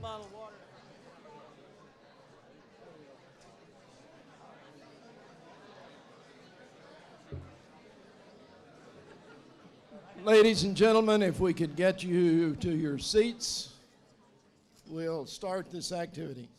bottle of water. Ladies and gentlemen, if we could get you to your seats, we'll start this activity.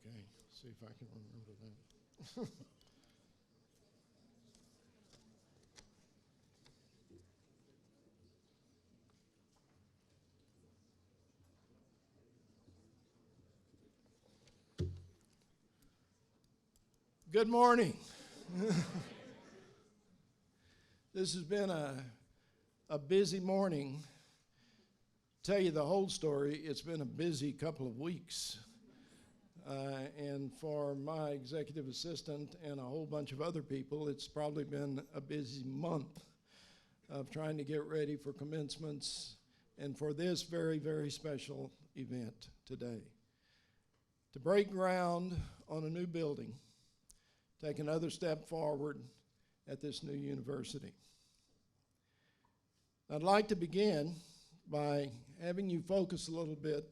Okay, see if I can remember that. Good morning. This has been a busy morning. Tell you the whole story, it's been a busy couple of weeks. And for my executive assistant and a whole bunch of other people, it's probably been a busy month of trying to get ready for commencements and for this very, very special event today. To break ground on a new building, take another step forward at this new university. I'd like to begin by having you focus a little bit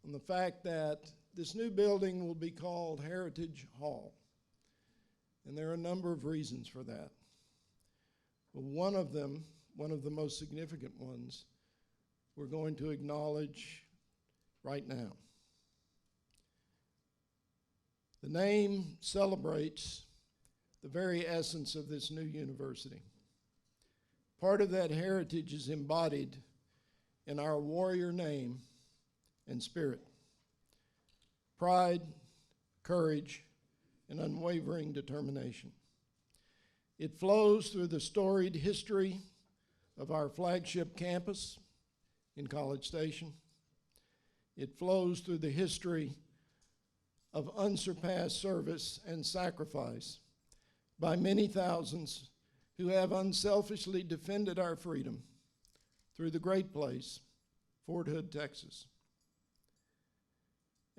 on the fact that this new building will be called Heritage Hall. And there are a number of reasons for that. But one of them, one of the most significant ones, we're going to acknowledge right now. The name celebrates the very essence of this new university. Part of that heritage is embodied in our warrior name and spirit. Pride, courage, and unwavering determination. It flows through the storied history of our flagship campus in College Station. It flows through the history of unsurpassed service and sacrifice by many thousands who have unselfishly defended our freedom through the great place, Fort Hood, Texas.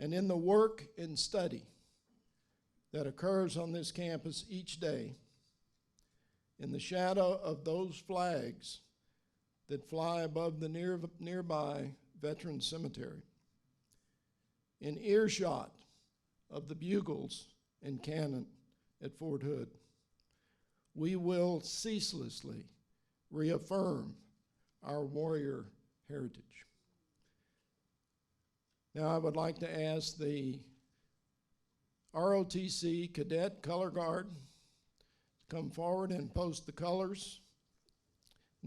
And in the work and study that occurs on this campus each day, in the shadow of those flags that fly above the nearby Veterans Cemetery, in earshot of the bugles and cannon at Fort Hood, we will ceaselessly reaffirm our warrior heritage. Now I would like to ask the ROTC Cadet Color Guard to come forward and post the colors.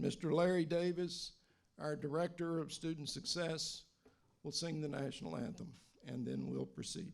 Mr. Larry Davis, our Director of Student Success, will sing the national anthem, and then we'll proceed.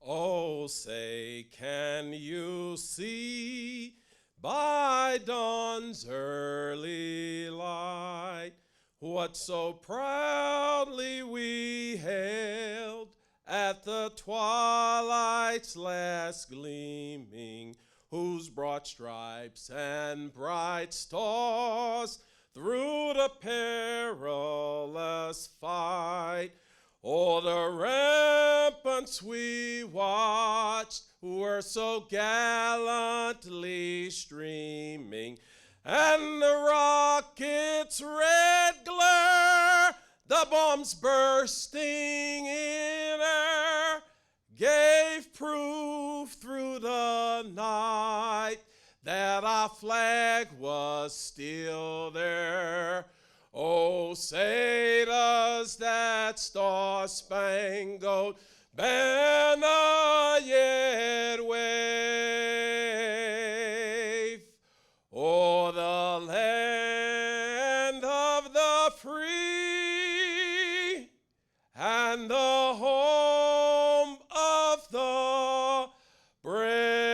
Oh, say, can you see by dawn's early light what so proudly we hailed at the twilight's last gleaming, whose broad stripes and bright stars through the perilous fight o'er the ramparts we watched were so gallantly streaming, and the rocket's red glare, the bombs bursting in air, gave proof through the night that our flag was still there. Oh, say does that star-spangled banner yet wave o'er the land of the free and the home of the brave?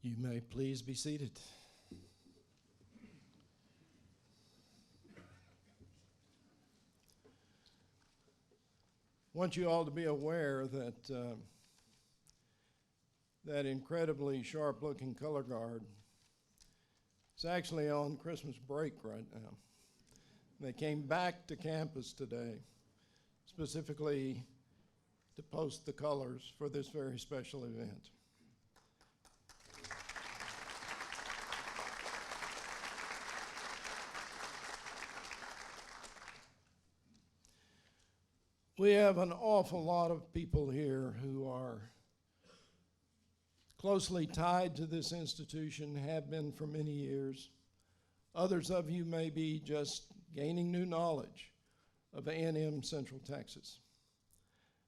You may please be seated. I want you all to be aware that that incredibly sharp-looking color guard is actually on Christmas break right now. They came back to campus today, specifically to post the colors for this very special event. We have an awful lot of people here who are closely tied to this institution, have been for many years. Others of you may be just gaining new knowledge of A&M Central Texas.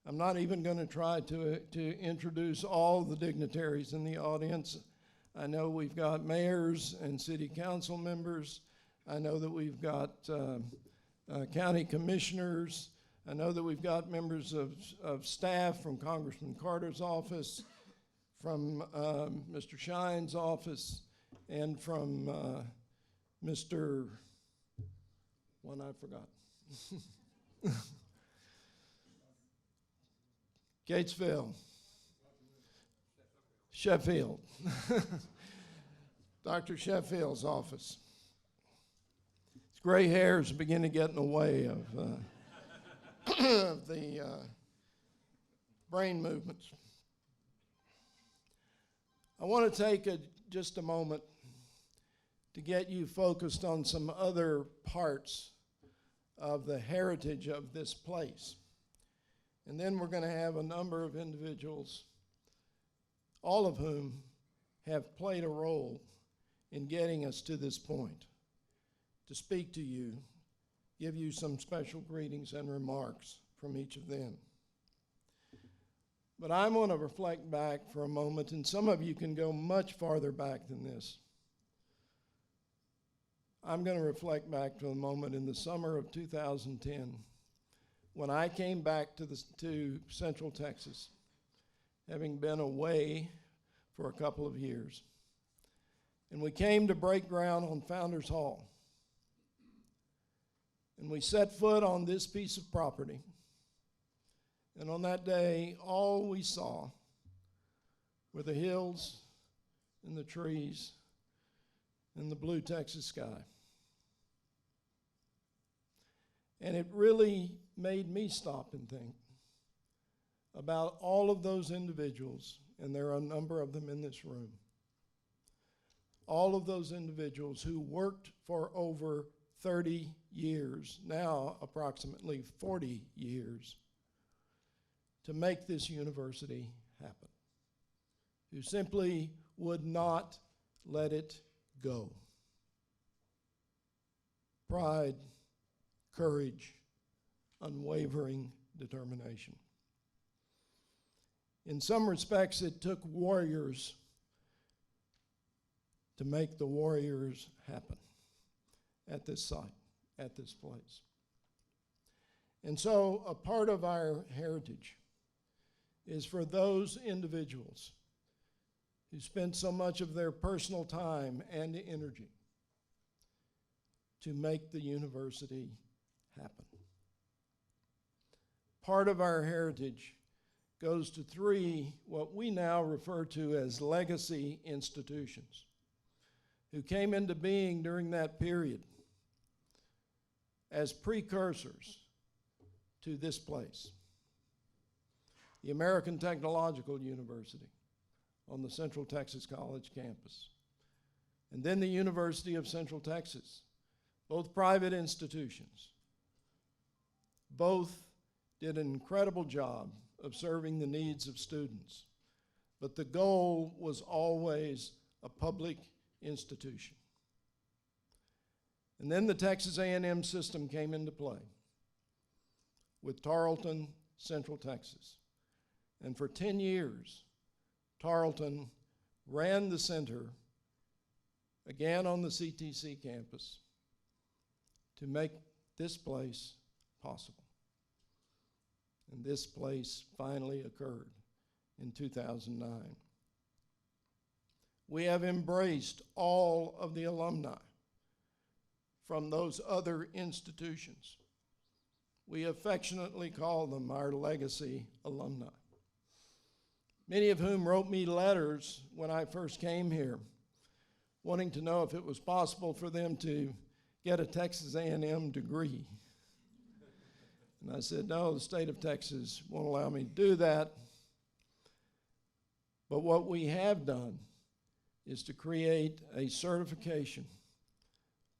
I'm not even going to try to introduce all the dignitaries in the audience. I know we've got mayors and city council members. I know that we've got county commissioners. I know that we've got members of staff from Congressman Carter's office, from Mr. Shine's office, and from Mr. one I forgot. Gatesville. Sheffield. Dr. Sheffield's office. His gray hairs begin to get in the way of of the brain movements. I want to take just a moment to get you focused on some other parts of the heritage of this place. And then we're going to have a number of individuals, all of whom have played a role in getting us to this point, to speak to you, give you some special greetings and remarks from each of them. But I want to reflect back for a moment, and some of you can go much farther back than this. I'm going to reflect back to a moment in the summer of 2010 when I came back to Central Texas, having been away for a couple of years. And we came to break ground on Founders Hall. And we set foot on this piece of property. And on that day, all we saw were the hills and the trees and the blue Texas sky. And it really made me stop and think about all of those individuals and there are a number of them in this room, all of those individuals who worked for over 30 years, now approximately 40 years, to make this university happen, who simply would not let it go. Pride, courage, unwavering determination. In some respects, it took warriors to make the warriors happen at this site, at this place. And so a part of our heritage is for those individuals who spent so much of their personal time and energy to make the university happen. Part of our heritage goes to three, what we now refer to as legacy institutions, who came into being during that period as precursors to this place. The American Technological University on the Central Texas College campus, and then the University of Central Texas, both private institutions. Both did an incredible job of serving the needs of students, but the goal was always a public institution. And then the Texas A&M system came into play with Tarleton, Central Texas. And for 10 years, Tarleton ran the center, again on the CTC campus, to make this place possible. And this place finally occurred in 2009. We have embraced all of the alumni from those other institutions. We affectionately call them our legacy alumni, many of whom wrote me letters when I first came here, wanting to know if it was possible for them to get a Texas A&M degree. And I said, no, the state of Texas won't allow me to do that. But what we have done is to create a certification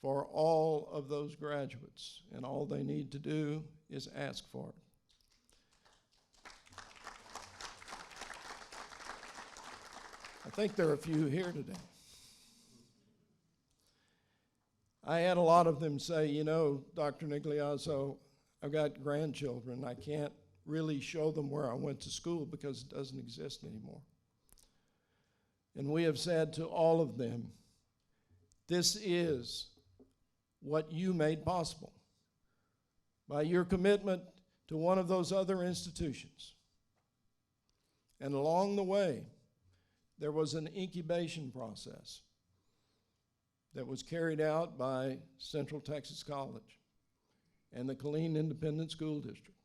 for all of those graduates, and all they need to do is ask for it. I think there are a few here today. I had a lot of them say, you know, Dr. Nigliazzo, I've got grandchildren. I can't really show them where I went to school because it doesn't exist anymore. And we have said to all of them, this is what you made possible by your commitment to one of those other institutions. And along the way, there was an incubation process that was carried out by Central Texas College and the Killeen Independent School District,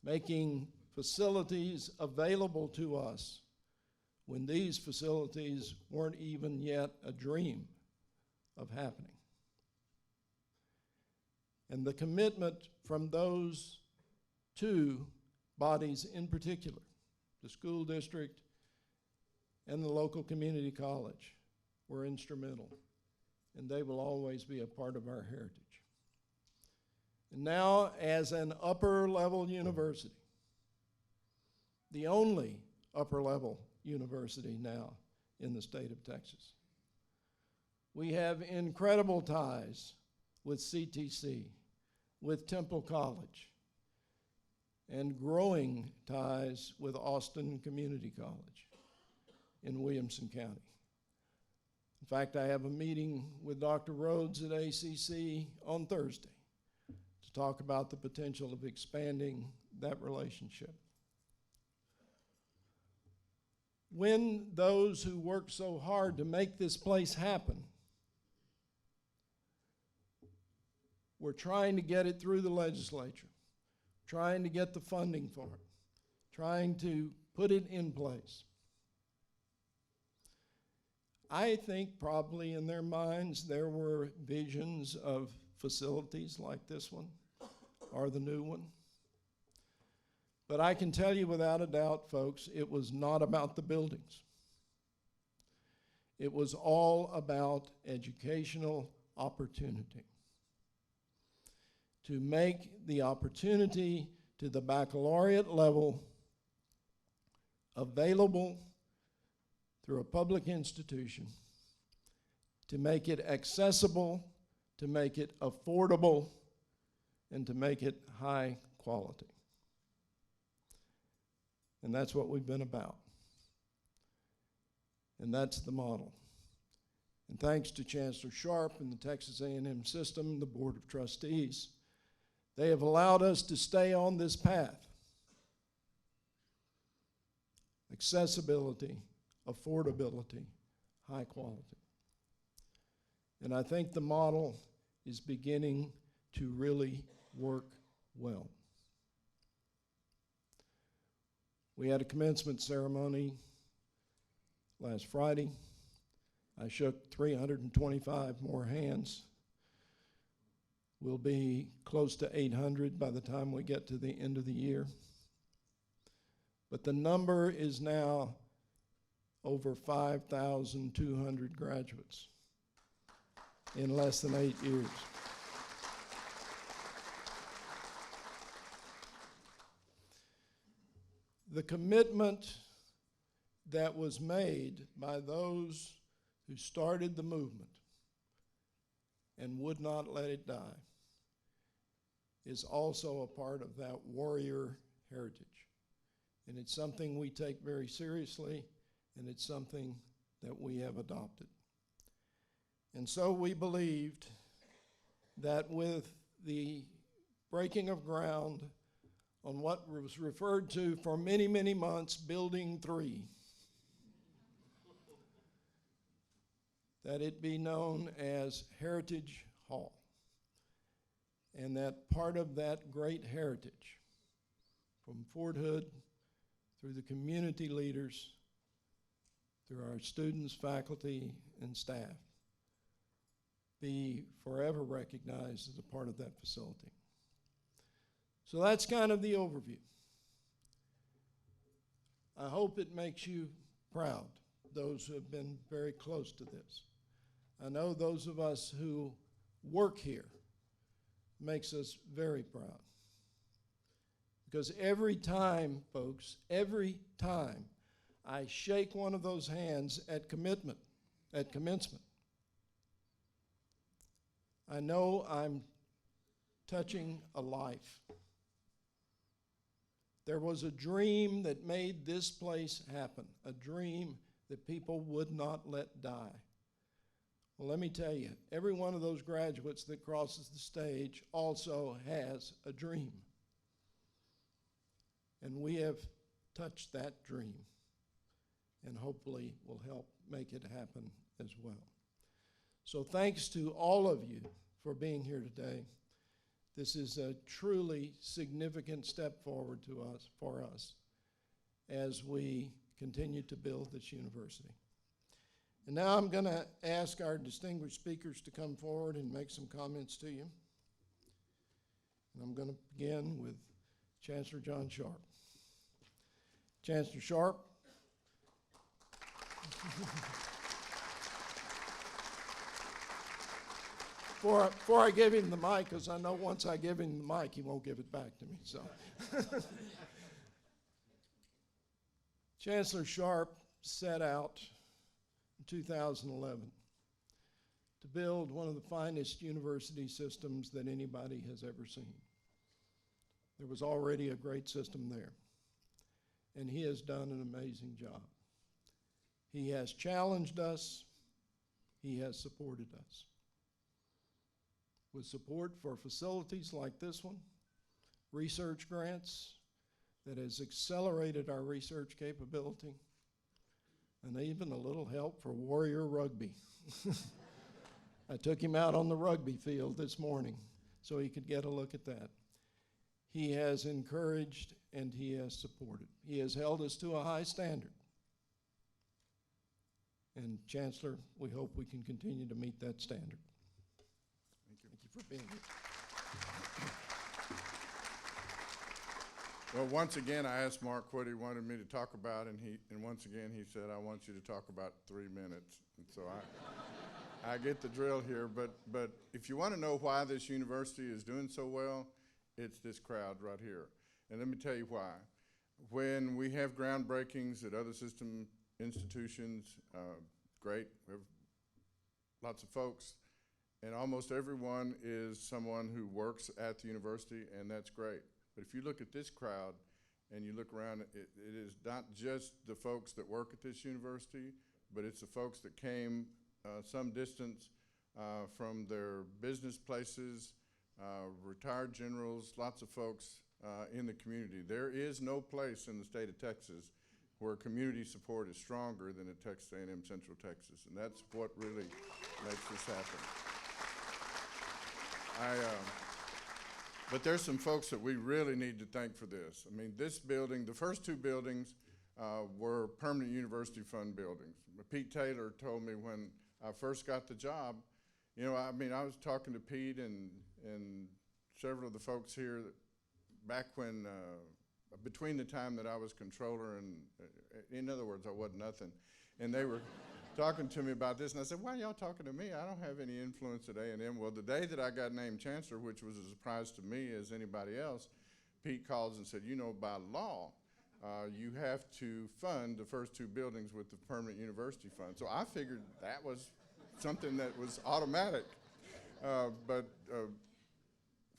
making facilities available to us when these facilities weren't even yet a dream of happening. And the commitment from those two bodies in particular, the school district and the local community college, were instrumental, and they will always be a part of our heritage. And now, as an upper-level university, the only upper-level university now in the state of Texas, we have incredible ties with CTC, with Temple College, and growing ties with Austin Community College in Williamson County. In fact, I have a meeting with Dr. Rhodes at ACC on Thursday to talk about the potential of expanding that relationship. When those who worked so hard to make this place happen were trying to get it through the legislature, trying to get the funding for it, trying to put it in place, I think probably in their minds there were visions of facilities like this one or the new one. But I can tell you without a doubt, folks, it was not about the buildings. It was all about educational opportunity. To make the opportunity to the baccalaureate level available through a public institution, to make it accessible, to make it affordable, and to make it high quality. And that's what we've been about. And that's the model. And thanks to Chancellor Sharp and the Texas A&M system, the Board of Trustees, they have allowed us to stay on this path. Accessibility, affordability, high quality. And I think the model is beginning to really work well. We had a commencement ceremony last Friday. I shook 325 more hands. We'll be close to 800 by the time we get to the end of the year. But the number is now over 5,200 graduates in less than 8 years. The commitment that was made by those who started the movement and would not let it die is also a part of that warrior heritage. And it's something we take very seriously, and it's something that we have adopted. And so we believed that with the breaking of ground on what was referred to for many, many months, Building 3, that it be known as Heritage Hall, and that part of that great heritage, from Fort Hood, through the community leaders, through our students, faculty, and staff, be forever recognized as a part of that facility. So that's kind of the overview. I hope it makes you proud, those who have been very close to this. I know those of us who work here makes us very proud. Because every time, folks, every time I shake one of those hands at commencement, I know I'm touching a life. There was a dream that made this place happen, a dream that people would not let die. Well, let me tell you, every one of those graduates that crosses the stage also has a dream. And we have touched that dream and hopefully will help make it happen as well. So thanks to all of you for being here today. This is a truly significant step forward for us as we continue to build this university. And now I'm going to ask our distinguished speakers to come forward and make some comments to you. And I'm going to begin with Chancellor John Sharp. Chancellor Sharp. Before I give him the mic, because I know once I give him the mic, he won't give it back to me. So, Chancellor Sharp set out in 2011 to build one of the finest university systems that anybody has ever seen. There was already a great system there, and he has done an amazing job. He has challenged us. He has supported us. With support for facilities like this one, research grants that has accelerated our research capability, and even a little help for Warrior Rugby. I took him out on the rugby field this morning so he could get a look at that. He has encouraged and he has supported. He has held us to a high standard. And Chancellor, we hope we can continue to meet that standard. Thank you for being here. Well, once again, I asked Mark what he wanted me to talk about, and once again he said, "I want you to talk about 3 minutes." And so I get the drill here. But if you want to know why this university is doing so well, it's this crowd right here. And let me tell you why. When we have groundbreakings at other system institutions, great. We have lots of folks, and almost everyone is someone who works at the university, and that's great. But if you look at this crowd and you look around, it is not just the folks that work at this university, but it's the folks that came some distance from their business places, retired generals, lots of folks in the community. There is no place in the state of Texas where community support is stronger than at Texas A&M Central Texas, and that's what really makes this happen. But there's some folks that we really need to thank for this. I mean, this building, the first 2 buildings were permanent university fund buildings. Pete Taylor told me when I first got the job, you know, I mean, I was talking to Pete and several of the folks here back when, between the time that I was controller and, in other words, I wasn't nothing. And they were talking to me about this, and I said, "Why are y'all talking to me? I don't have any influence at A&M." Well, the day that I got named chancellor, which was a surprise to me as anybody else, Pete calls and said, "You know, by law, you have to fund the first 2 buildings with the permanent university fund." So I figured that was something that was automatic. But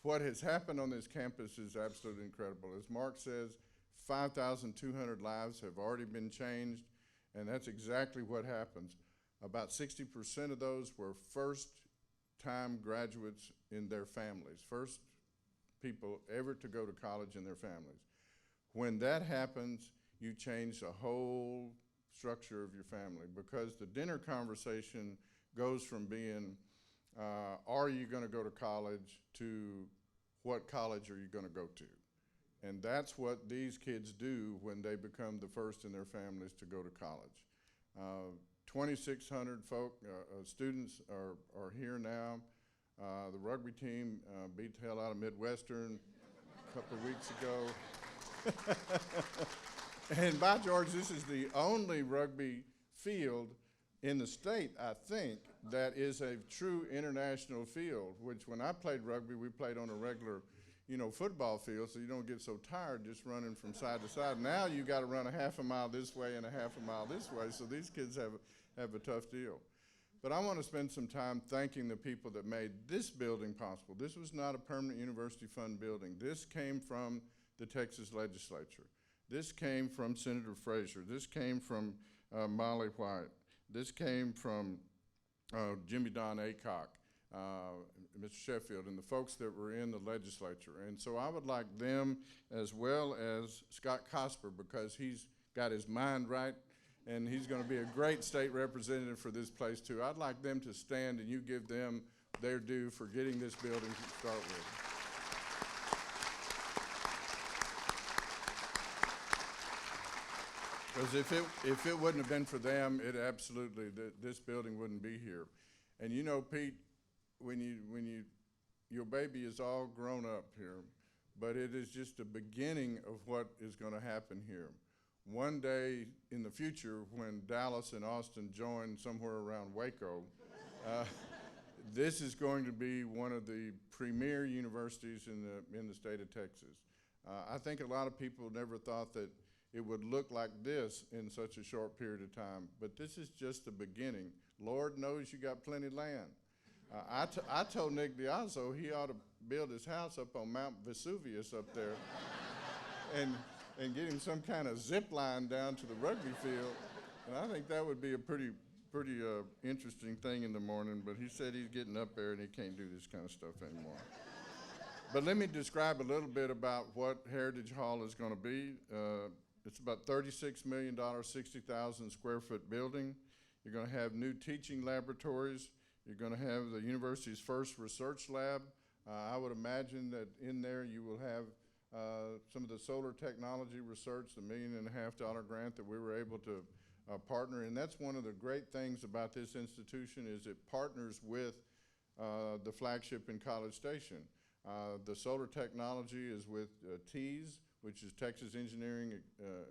what has happened on this campus is absolutely incredible. As Mark says, 5,200 lives have already been changed. And that's exactly what happens. About 60% of those were first-time graduates in their families, first people ever to go to college in their families. When that happens, you change the whole structure of your family, because the dinner conversation goes from being, are you going to go to college, to what college are you going to go to? And that's what these kids do when they become the first in their families to go to college. 2,600 students are here now. The rugby team beat the hell out of Midwestern a couple of weeks ago. And by George, this is the only rugby field in the state, I think, that is a true international field, which when I played rugby, we played on a regular football field, so you don't get so tired just running from side to side. Now you got to run a half a mile this way and a half a mile this way, so these kids have a tough deal. But I want to spend some time thanking the people that made this building possible. This was not a permanent university fund building. This came from the Texas legislature. This came from Senator Frazier. This came from Molly White. This came from Jimmy Don Aycock. Mr. Sheffield, and the folks that were in the legislature. And so I would like them, as well as Scott Cosper, because he's got his mind right, and he's going to be a great state representative for this place too. I'd like them to stand and you give them their due for getting this building to start with. Because if it wouldn't have been for them, this building wouldn't be here. And you know, Pete, your baby is all grown up here, but it is just the beginning of what is going to happen here. One day in the future, when Dallas and Austin join somewhere around Waco, this is going to be one of the premier universities in the state of Texas. I think a lot of people never thought that it would look like this in such a short period of time, but this is just the beginning. Lord knows you got plenty of land. I told Nick Diazzo he ought to build his house up on Mount Vesuvius up there and get him some kind of zip line down to the rugby field. And I think that would be a pretty interesting thing in the morning, but he said he's getting up there and he can't do this kind of stuff anymore. But let me describe a little bit about what Heritage Hall is going to be. It's about $36 million, 60,000 square foot building. You're going to have new teaching laboratories. You're going to have the university's first research lab. I would imagine that in there you will have some of the solar technology research, the $1.5 million grant that we were able to partner. And that's one of the great things about this institution is it partners with the flagship in College Station. The solar technology is with TEAS, which is Texas Engineering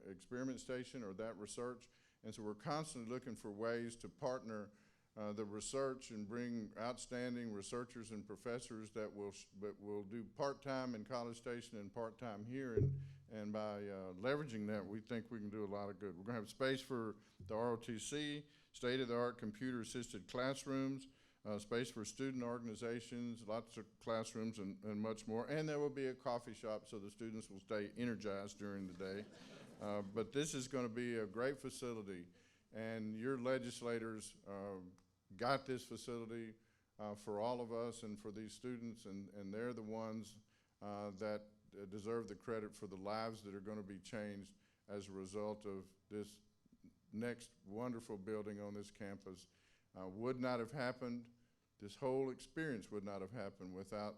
Experiment Station, or that research. And so we're constantly looking for ways to partner the research and bring outstanding researchers and professors that will do part-time in College Station and part-time here. And by leveraging that, we think we can do a lot of good. We're going to have space for the ROTC, state-of-the-art computer-assisted classrooms, space for student organizations, lots of classrooms, and much more. And there will be a coffee shop so the students will stay energized during the day. But this is going to be a great facility, and your legislators got this facility for all of us and for these students, and they're the ones that deserve the credit for the lives that are going to be changed as a result of this next wonderful building on this campus. Would not have happened, this whole experience would not have happened without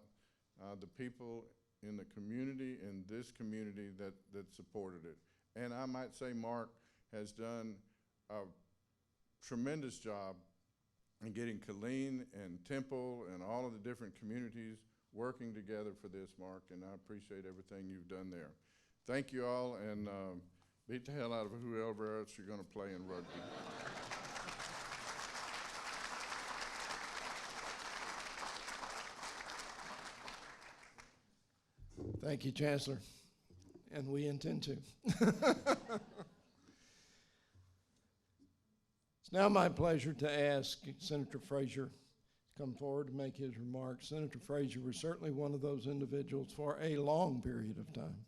the people in the community, in this community that supported it. And I might say Mark has done a tremendous job in getting Killeen and Temple and all of the different communities working together for this, Mark, and I appreciate everything you've done there. Thank you all, and beat the hell out of whoever else you're going to play in rugby. Thank you, Chancellor, and we intend to. It's now my pleasure to ask Senator Frazier to come forward to make his remarks. Senator Frazier was certainly one of those individuals for a long period of time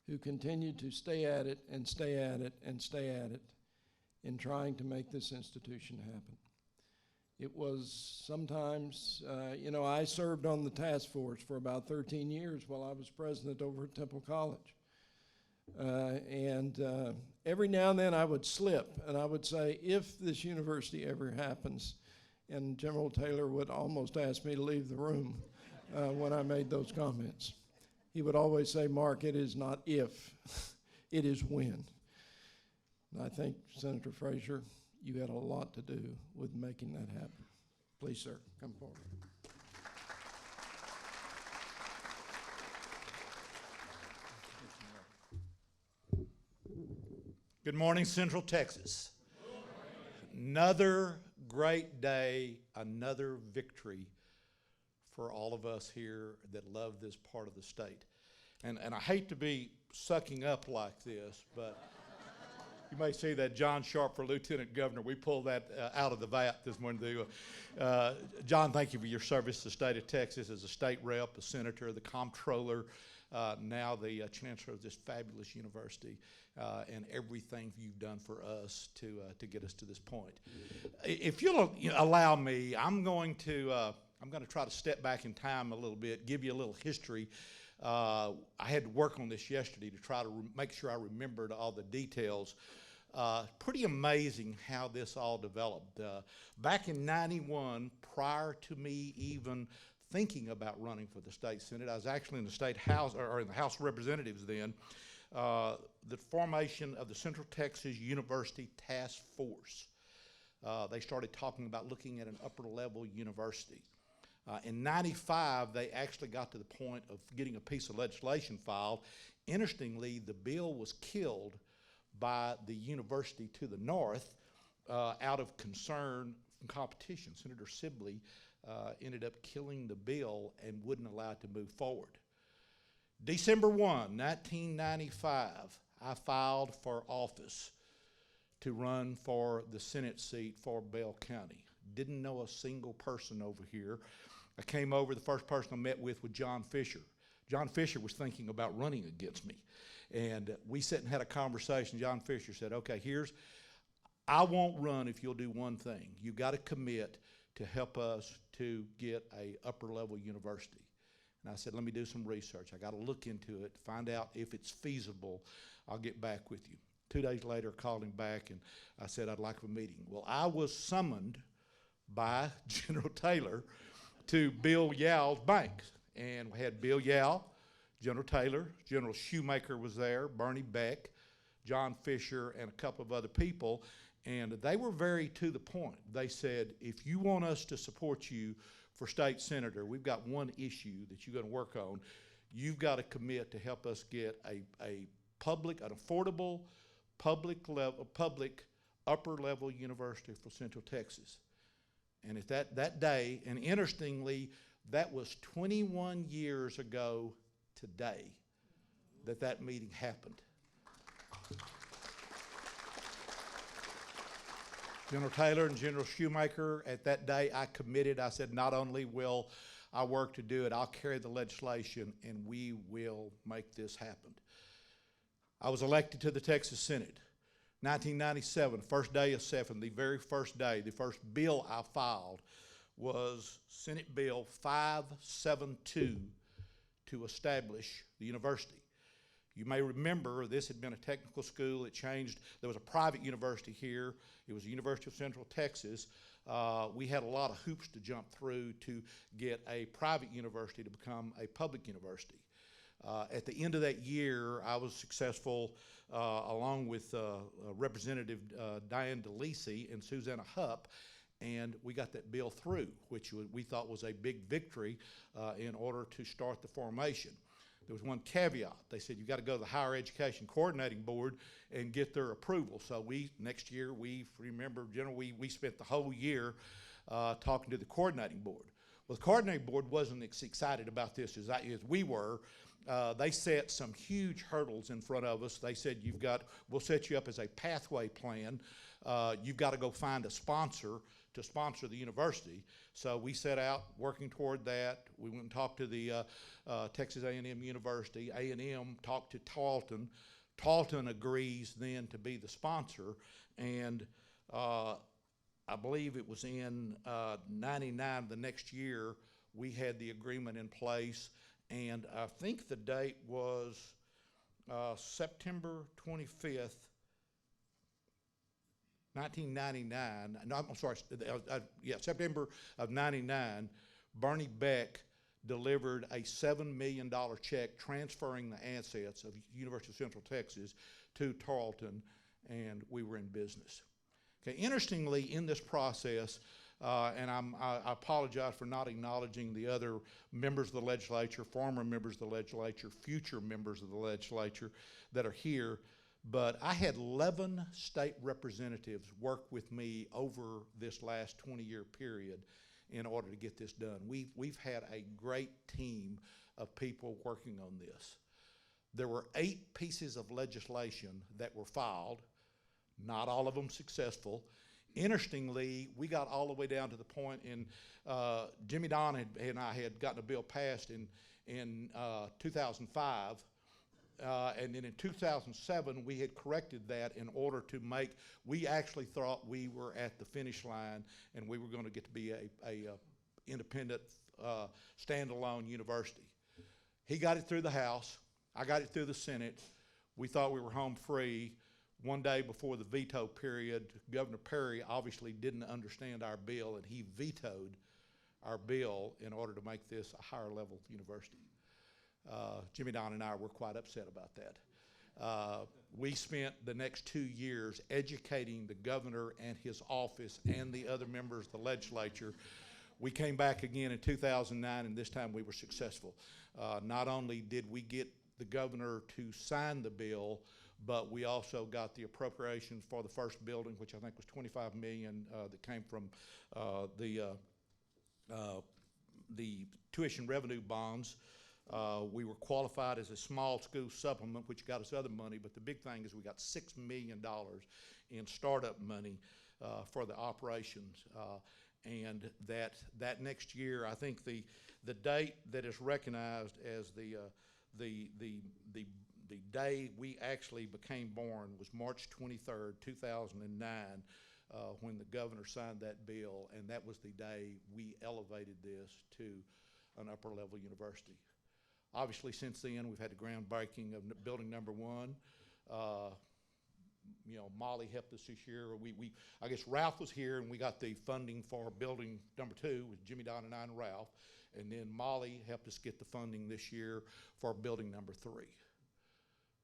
who continued to stay at it and stay at it and stay at it in trying to make this institution happen. It was sometimes, I served on the task force for about 13 years while I was president over at Temple College. Every now and then I would slip and I would say, if this university ever happens, and General Taylor would almost ask me to leave the room when I made those comments. He would always say, Mark, it is not if, it is when. And I think, Senator Frazier, you had a lot to do with making that happen. Please, sir, come forward. Good morning, Central Texas. Another great day, another victory for all of us here that love this part of the state. And I hate to be sucking up like this, but you may see that John Sharp for Lieutenant Governor. We pulled that out of the vat this morning. John, thank you for your service to the state of Texas as a state rep, a senator, the comptroller, now the chancellor of this fabulous university, and everything you've done for us to get us to this point. If you'll allow me, I'm going to try to step back in time a little bit, give you a little history. I had to work on this yesterday to try to make sure I remembered all the details. Pretty amazing how this all developed. Back in '91, prior to me even thinking about running for the state senate, I was actually in the state house, or in the House of Representatives then. The formation of the Central Texas University Task Force. They started talking about looking at an upper level university. In '95, they actually got to the point of getting a piece of legislation filed. Interestingly, the bill was killed by the university to the north out of concern from competition. Senator Sibley ended up killing the bill and wouldn't allow it to move forward. December 1, 1995, I filed for office to run for the Senate seat for Bell County. Didn't know a single person over here. I came over, the first person I met with was John Fisher. John Fisher was thinking about running against me. And we sat and had a conversation. John Fisher said, okay, I won't run if you'll do one thing. You got to commit to help us to get a upper level university. And I said, let me do some research. I got to look into it, find out if it's feasible. I'll get back with you. 2 days later, I called him back and I said, I'd like a meeting. Well, I was summoned by General Taylor to Bill Yow's bank. And we had Bill Yow, General Taylor, General Shoemaker was there, Bernie Beck, John Fisher, and a couple of other people. And they were very to the point. They said, if you want us to support you for state senator, we've got one issue that you're going to work on. you've got to commit to help us get an affordable, public upper level university for Central Texas. And at that day, and interestingly, that was 21 years ago today that meeting happened. General Taylor and General Shoemaker, at that day, I committed. I said, not only will I work to do it, I'll carry the legislation, and we will make this happen. I was elected to the Texas Senate. 1997, first day of session, the very first day, the first bill I filed was Senate Bill 572 to establish the university. You may remember this had been a technical school. It changed. There was a private university here. It was the University of Central Texas. We had a lot of hoops to jump through to get a private university to become a public university. At the end of that year, I was successful, along with Representative Diane DeLisi and Susanna Hupp, and we got that bill through, which we thought was a big victory in order to start the formation. There was one caveat. They said, you've got to go to the Higher Education Coordinating Board and get their approval. So next year, remember, General, we spent the whole year talking to the Coordinating Board. Well, the Coordinating Board wasn't as excited about this as we were. They set some huge hurdles in front of us. They said, we'll set you up as a pathway plan. You've got to go find a sponsor to sponsor the university. So we set out working toward that. We went and talked to the Texas A&M University. A&M talked to Tarleton. Tarleton agrees then to be the sponsor. And I believe it was in 99, the next year, we had the agreement in place. And I think the date was September 25th, 1999. No, I'm sorry. September of 99. Bernie Beck delivered a $7 million check transferring the assets of University of Central Texas to Tarleton, and we were in business. Okay. Interestingly, in this process, and I apologize for not acknowledging the other members of the legislature, former members of the legislature, future members of the legislature that are here, but I had 11 state representatives work with me over this last 20-year period in order to get this done. We've had a great team of people working on this. There were 8 pieces of legislation that were filed, not all of them successful. Interestingly, we got all the way down to the point in Jimmy Don and I had gotten a bill passed in 2005, and then in 2007 we had corrected that in order to make. We actually thought we were at the finish line and we were going to get to be a independent, standalone university. He got it through the House. I got it through the Senate. We thought we were home free. One day before the veto period, Governor Perry obviously didn't understand our bill, and he vetoed our bill in order to make this a higher level university. Jimmy Don and I were quite upset about that. We spent the next 2 years educating the governor and his office and the other members of the legislature. We came back again in 2009, and this time we were successful. Not only did we get the governor to sign the bill, but we also got the appropriations for the first building, which I think was $25 million that came from the tuition revenue bonds. We were qualified as a small school supplement, which got us other money, but the big thing is we got $6 million in startup money for the operations. And that next year, I think the date that is recognized as the day we actually became born was March 23rd, 2009, when the governor signed that bill, and that was the day we elevated this to an upper level university. Obviously, since then, we've had the groundbreaking of building number 1. Molly helped us this year. I guess Ralph was here, and we got the funding for building number 2 with Jimmy Don and I and Ralph, and then Molly helped us get the funding this year for building number 3.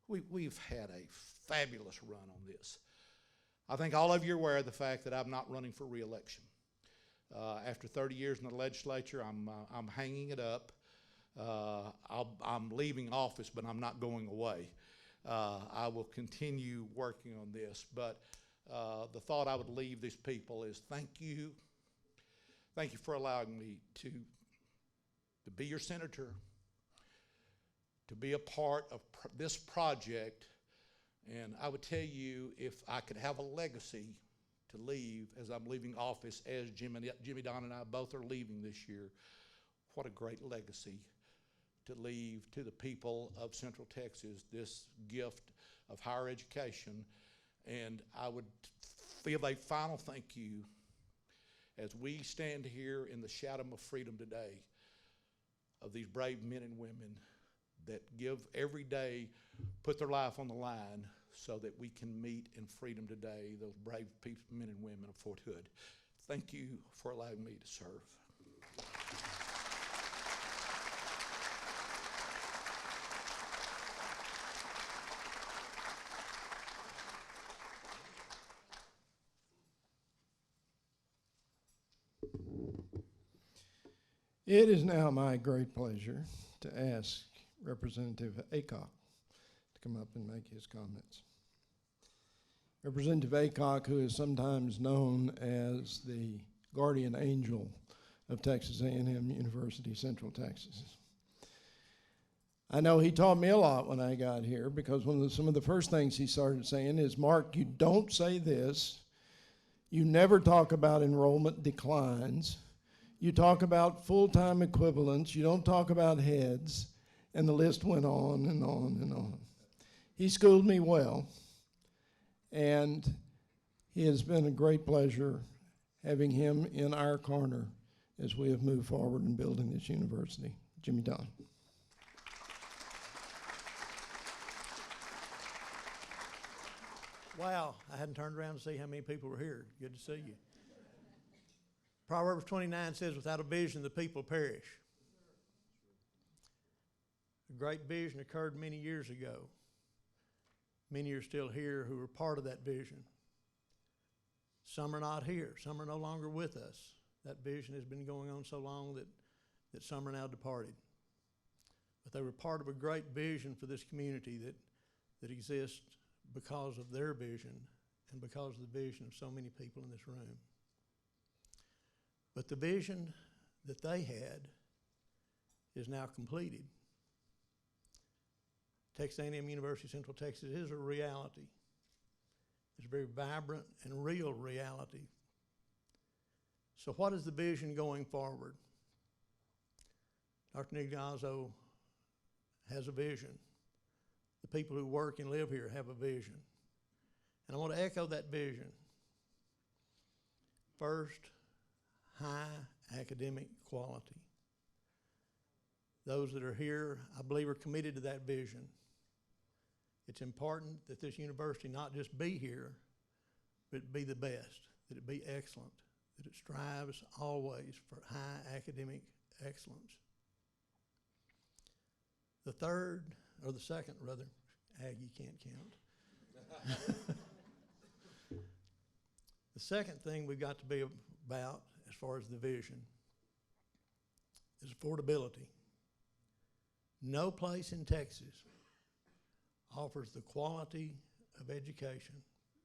We've had a fabulous run on this. I think all of you are aware of the fact that I'm not running for re-election. After 30 years in the legislature, I'm hanging it up. I'm leaving office, but I'm not going away. I will continue working on this, but the thought I would leave these people is thank you. Thank you for allowing me to be your senator, to be a part of this project. And I would tell you, if I could have a legacy to leave as I'm leaving office, as Jimmy Don and I both are leaving this year, what a great legacy to leave to the people of Central Texas, this gift of higher education. And I would feel a final thank you as we stand here in the shadow of freedom today of these brave men and women that give every day, put their life on the line so that we can meet in freedom today, those brave men and women of Fort Hood. Thank you for allowing me to serve. It is now my great pleasure to ask Representative Aycock to come up and make his comments. Representative Aycock, who is sometimes known as the guardian angel of Texas A&M University-Central Texas. I know he taught me a lot when I got here, because some of the first things he started saying is, Mark, you don't say this. You never talk about enrollment declines. You talk about full-time equivalents. You don't talk about heads. And the list went on and on and on. He schooled me well, and it has been a great pleasure having him in our corner as we have moved forward in building this university. Jimmy Don. Wow, I hadn't turned around to see how many people were here. Good to see you. Proverbs 29 says, without a vision, the people perish. A great vision occurred many years ago. Many are still here who are part of that vision. Some are not here. Some are no longer with us. That vision has been going on so long that some are now departed. But they were part of a great vision for this community that exists because of their vision and because of the vision of so many people in this room. But the vision that they had is now completed. Texas A&M University-Central Texas is a reality. It's a very vibrant and real reality. So what is the vision going forward? Dr. Nigliazzo has a vision. The people who work and live here have a vision. And I want to echo that vision. First, high academic quality. Those that are here, I believe, are committed to that vision. It's important that this university not just be here, but be the best, that it be excellent, that it strives always for high academic excellence. The second, Aggie can't count. The second thing we've got to be about as far as the vision is affordability. No place in Texas offers the quality of education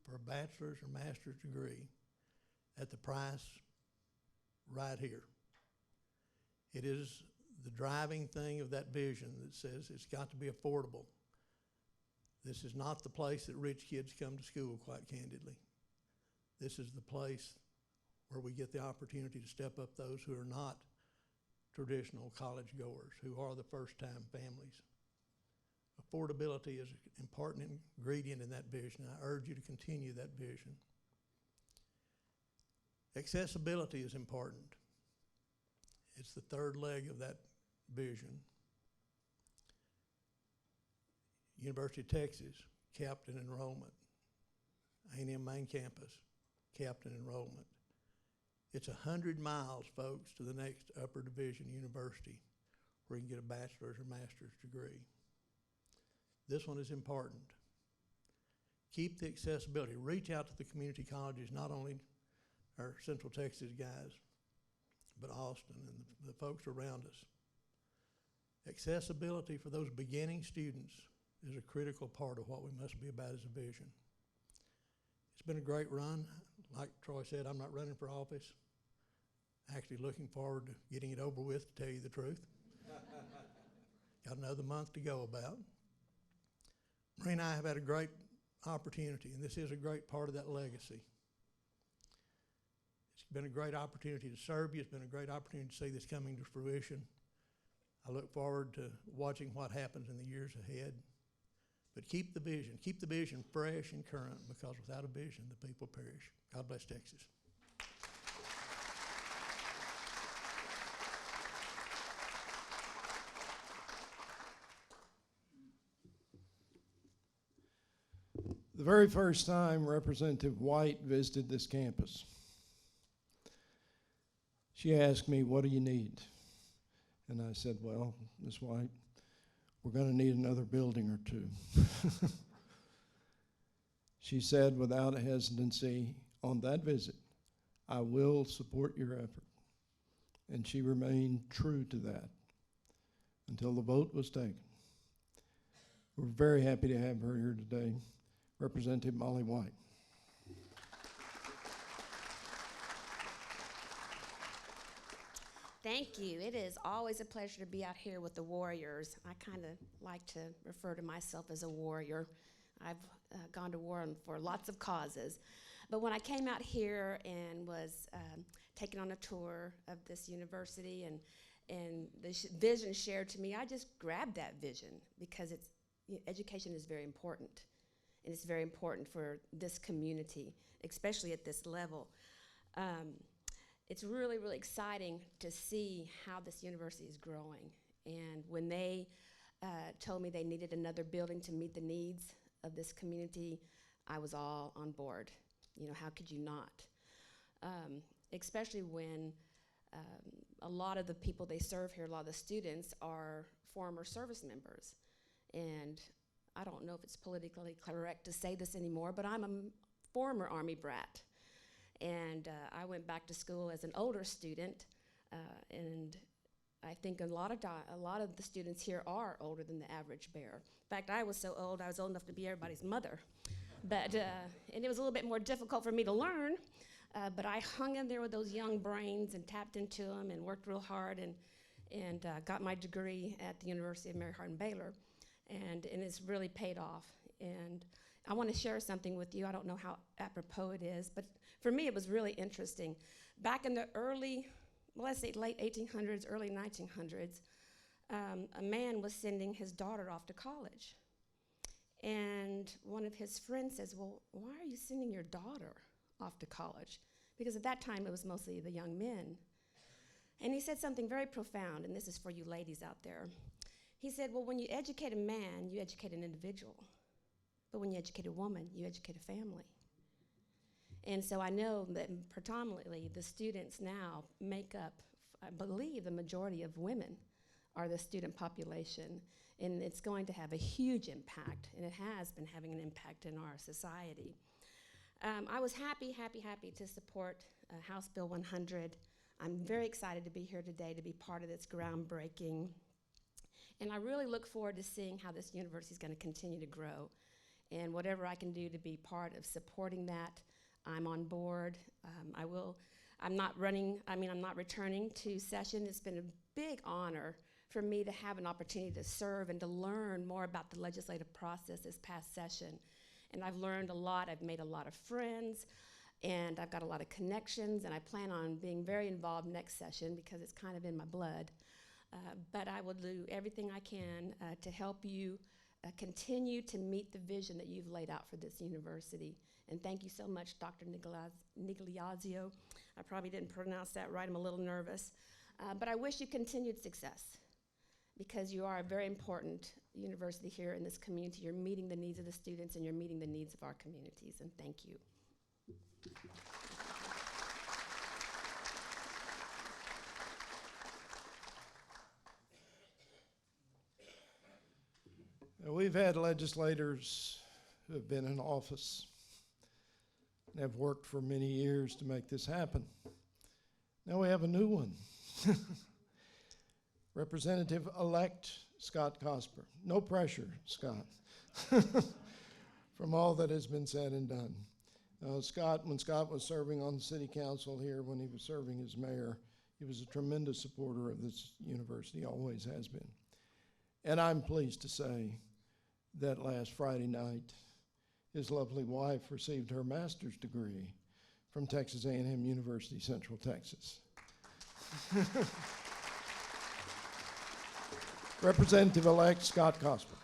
for a bachelor's or master's degree at the price right here. It is the driving thing of that vision that says it's got to be affordable. This is not the place that rich kids come to school, quite candidly. This is the place where we get the opportunity to step up those who are not traditional college goers, who are the first-time families. Affordability is an important ingredient in that vision. I urge you to continue that vision. Accessibility is important. It's the third leg of that vision. University of Texas, capped in enrollment. A&M main campus, capped in enrollment. It's 100 miles, folks, to the next upper division university where you can get a bachelor's or master's degree. This one is important. Keep the accessibility. Reach out to the community colleges, not only our Central Texas guys, but Austin and the folks around us. Accessibility for those beginning students is a critical part of what we must be about as a vision. It's been a great run. Like Troy said, I'm not running for office. Actually looking forward to getting it over with, to tell you the truth. Got another month to go about. Marie and I have had a great opportunity, and this is a great part of that legacy. It's been a great opportunity to serve you. It's been a great opportunity to see this coming to fruition. I look forward to watching what happens in the years ahead. But keep the vision fresh and current, because without a vision, the people perish. God bless Texas. The very first time Representative White visited this campus, she asked me, "What do you need?" And I said, "Well, Ms. White, we're going to need another building or two." She said without hesitancy on that visit, "I will support your effort." And she remained true to that until the vote was taken. We're very happy to have her here today, Representative Molly White. Thank you. It is always a pleasure to be out here with the warriors. I kind of like to refer to myself as a warrior. I've gone to war for lots of causes. But when I came out here and was taken on a tour of this university and the vision shared to me, I just grabbed that vision, because education is very important. And it's very important for this community, especially at this level. It's really, really exciting to see how this university is growing. And when they told me they needed another building to meet the needs of this community, I was all on board. You know, how could you not? Especially when a lot of the people they serve here, a lot of the students, are former service members. And I don't know if it's politically correct to say this anymore, but I'm a former Army brat. And I went back to school as an older student, and I think a lot of the students here are older than the average bear. In fact, I was so old, I was old enough to be everybody's mother. But, and it was a little bit more difficult for me to learn, but I hung in there with those young brains and tapped into them and worked real hard and got my degree at the University of Mary Hardin-Baylor, and it's really paid off. And I want to share something with you. I don't know how apropos it is, but for me it was really interesting. Back in the early, well, let's say late 1800s, early 1900s, a man was sending his daughter off to college. And one of his friends says, "Well, why are you sending your daughter off to college?" Because at that time it was mostly the young men. And he said something very profound, and this is for you ladies out there. He said, "Well, when you educate a man, you educate an individual. But when you educate a woman, you educate a family." And so I know that predominantly the students now make up, I believe, the majority of women are the student population. And it's going to have a huge impact, and it has been having an impact in our society. I was happy to support House Bill 100. I'm very excited to be here today to be part of this groundbreaking. And I really look forward to seeing how this university is going to continue to grow. And whatever I can do to be part of supporting that, I'm on board. I'm not returning to session. It's been a big honor for me to have an opportunity to serve and to learn more about the legislative process this past session. And I've learned a lot. I've made a lot of friends, and I've got a lot of connections, and I plan on being very involved next session because it's kind of in my blood. But I will do everything I can to help you continue to meet the vision that you've laid out for this university. And thank you so much, Dr. Nigliazio. I probably didn't pronounce that right. I'm a little nervous. But I wish you continued success, because you are a very important university here in this community. You're meeting the needs of the students, and you're meeting the needs of our communities, and thank you. Now, we've had legislators who have been in office and have worked for many years to make this happen. Now we have a new one. Representative-elect Scott Cosper. No pressure, Scott, from all that has been said and done. Scott, when Scott was serving on the city council here, when he was serving as mayor, he was a tremendous supporter of this university, always has been. And I'm pleased to say that last Friday night, his lovely wife received her master's degree from Texas A&M University-Central Texas. Representative-elect Scott Cosper.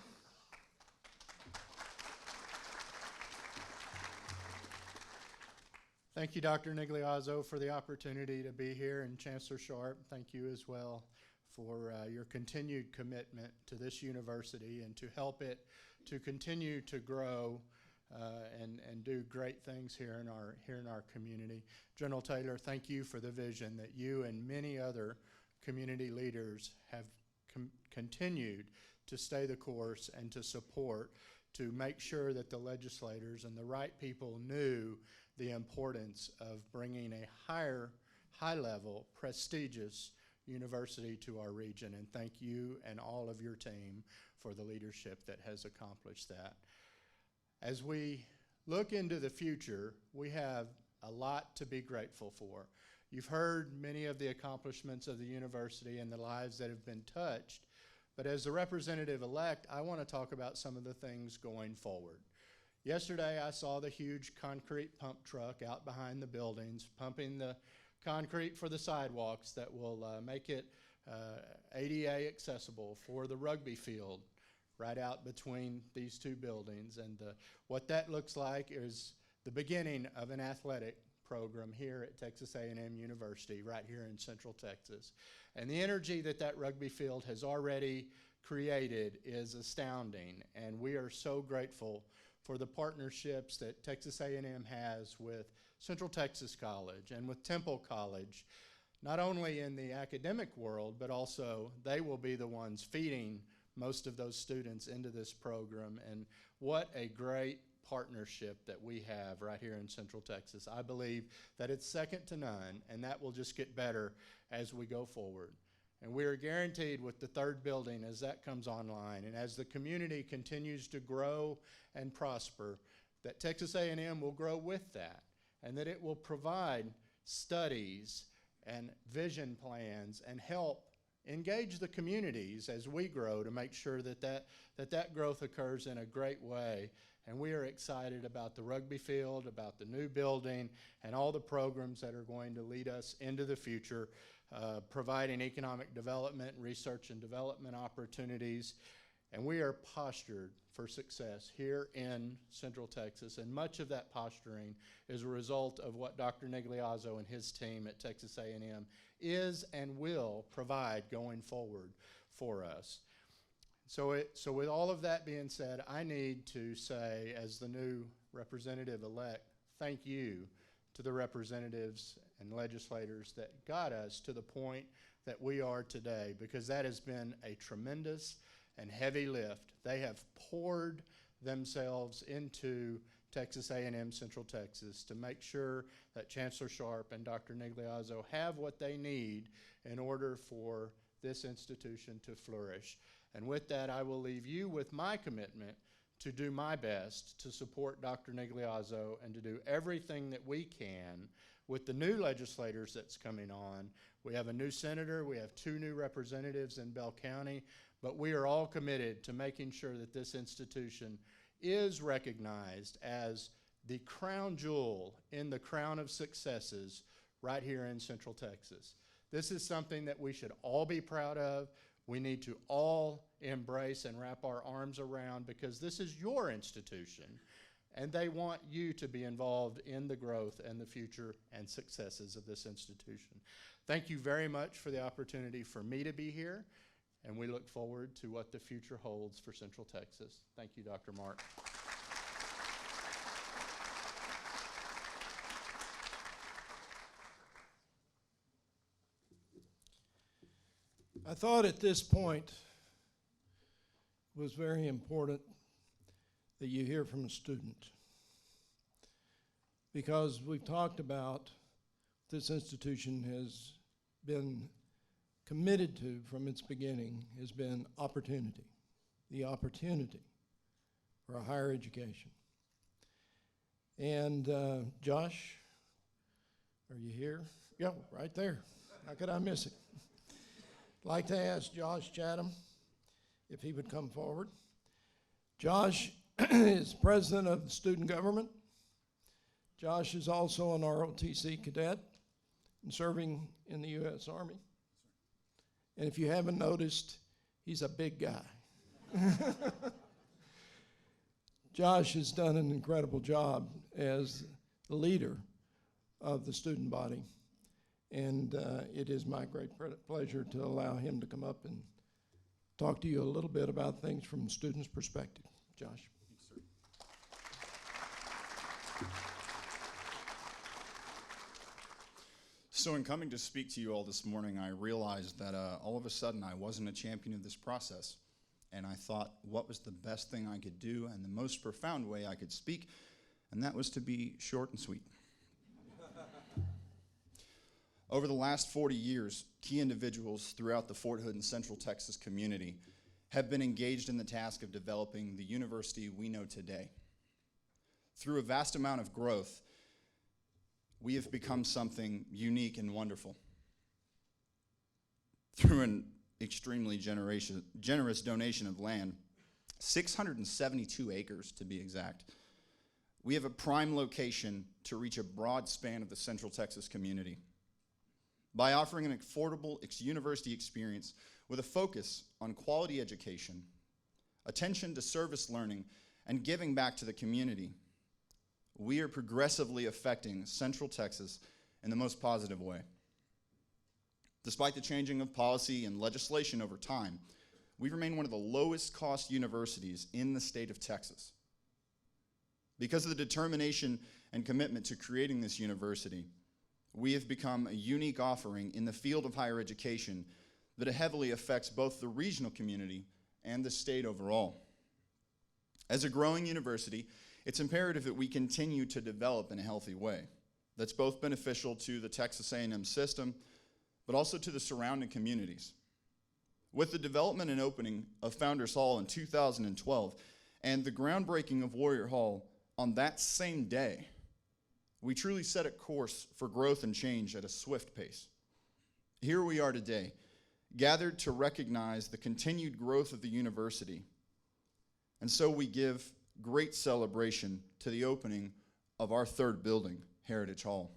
Thank you, Dr. Nigliazzo, for the opportunity to be here, and Chancellor Sharp, thank you as well for your continued commitment to this university and to help it to continue to grow and do great things here in our community. General Taylor, thank you for the vision that you and many other community leaders have continued to stay the course and to support, to make sure that the legislators and the right people knew the importance of bringing a high-level, prestigious university to our region. And thank you and all of your team for the leadership that has accomplished that. As we look into the future, we have a lot to be grateful for. You've heard many of the accomplishments of the university and the lives that have been touched, but as the representative-elect, I want to talk about some of the things going forward. Yesterday, I saw the huge concrete pump truck out behind the buildings, pumping the concrete for the sidewalks that will make it ADA accessible for the rugby field right out between these two buildings. And what that looks like is the beginning of an athletic program here at Texas A&M University, right here in Central Texas. And the energy that that rugby field has already created is astounding, and we are so grateful for the partnerships that Texas A&M has with Central Texas College and with Temple College, not only in the academic world, but also they will be the ones feeding most of those students into this program. And what a great partnership that we have right here in Central Texas. I believe that it's second to none, and that will just get better as we go forward. And we are guaranteed with the third building, as that comes online and as the community continues to grow and prosper, that Texas A&M will grow with that, and that it will provide studies and vision plans and help engage the communities as we grow to make sure that growth occurs in a great way. And we are excited about the rugby field, about the new building, and all the programs that are going to lead us into the future, providing economic development, research and development opportunities. And we are postured for success here in Central Texas. And much of that posturing is a result of what Dr. Nigliazzo and his team at Texas A&M is and will provide going forward for us. So with all of that being said, I need to say, as the new representative-elect, thank you to the representatives and legislators that got us to the point that we are today, because that has been a tremendous and heavy lift. They have poured themselves into Texas A&M Central Texas to make sure that Chancellor Sharp and Dr. Nigliazzo have what they need in order for this institution to flourish. And with that, I will leave you with my commitment to do my best to support Dr. Nigliazzo and to do everything that we can with the new legislators that's coming on. We have a new senator, we have 2 new representatives in Bell County, but we are all committed to making sure that this institution is recognized as the crown jewel in the crown of successes right here in Central Texas. This is something that we should all be proud of. We need to all embrace and wrap our arms around, because this is your institution, and they want you to be involved in the growth and the future and successes of this institution. Thank you very much for the opportunity for me to be here, and we look forward to what the future holds for Central Texas. Thank you, Dr. Mark. I thought at this point it was very important that you hear from a student, because we've talked about this institution has been committed to from its beginning has been opportunity, the opportunity for a higher education. And Josh, are you here? Yeah, right there. How could I miss it? I'd like to ask Josh Chatham if he would come forward. Josh is president of the student government. Josh is also an ROTC cadet and serving in the U.S. Army. And if you haven't noticed, he's a big guy. Josh has done an incredible job as the leader of the student body. And it is my great pleasure to allow him to come up and talk to you a little bit about things from a student's perspective. Josh. So in coming to speak to you all this morning, I realized that all of a sudden I wasn't a champion of this process. And I thought, what was the best thing I could do and the most profound way I could speak? And that was to be short and sweet. Over the last 40 years, key individuals throughout the Fort Hood and Central Texas community have been engaged in the task of developing the university we know today. Through a vast amount of growth, we have become something unique and wonderful. Through an extremely generous donation of land, 672 acres to be exact, we have a prime location to reach a broad span of the Central Texas community. By offering an affordable university experience with a focus on quality education, attention to service learning, and giving back to the community, we are progressively affecting Central Texas in the most positive way. Despite the changing of policy and legislation over time, we remain one of the lowest cost universities in the state of Texas. Because of the determination and commitment to creating this university, we have become a unique offering in the field of higher education that heavily affects both the regional community and the state overall. As a growing university, it's imperative that we continue to develop in a healthy way that's both beneficial to the Texas A&M system, but also to the surrounding communities. With the development and opening of Founders Hall in 2012 and the groundbreaking of Warrior Hall on that same day, we truly set a course for growth and change at a swift pace. Here we are today, gathered to recognize the continued growth of the university. And so we give great celebration to the opening of our third building, Heritage Hall.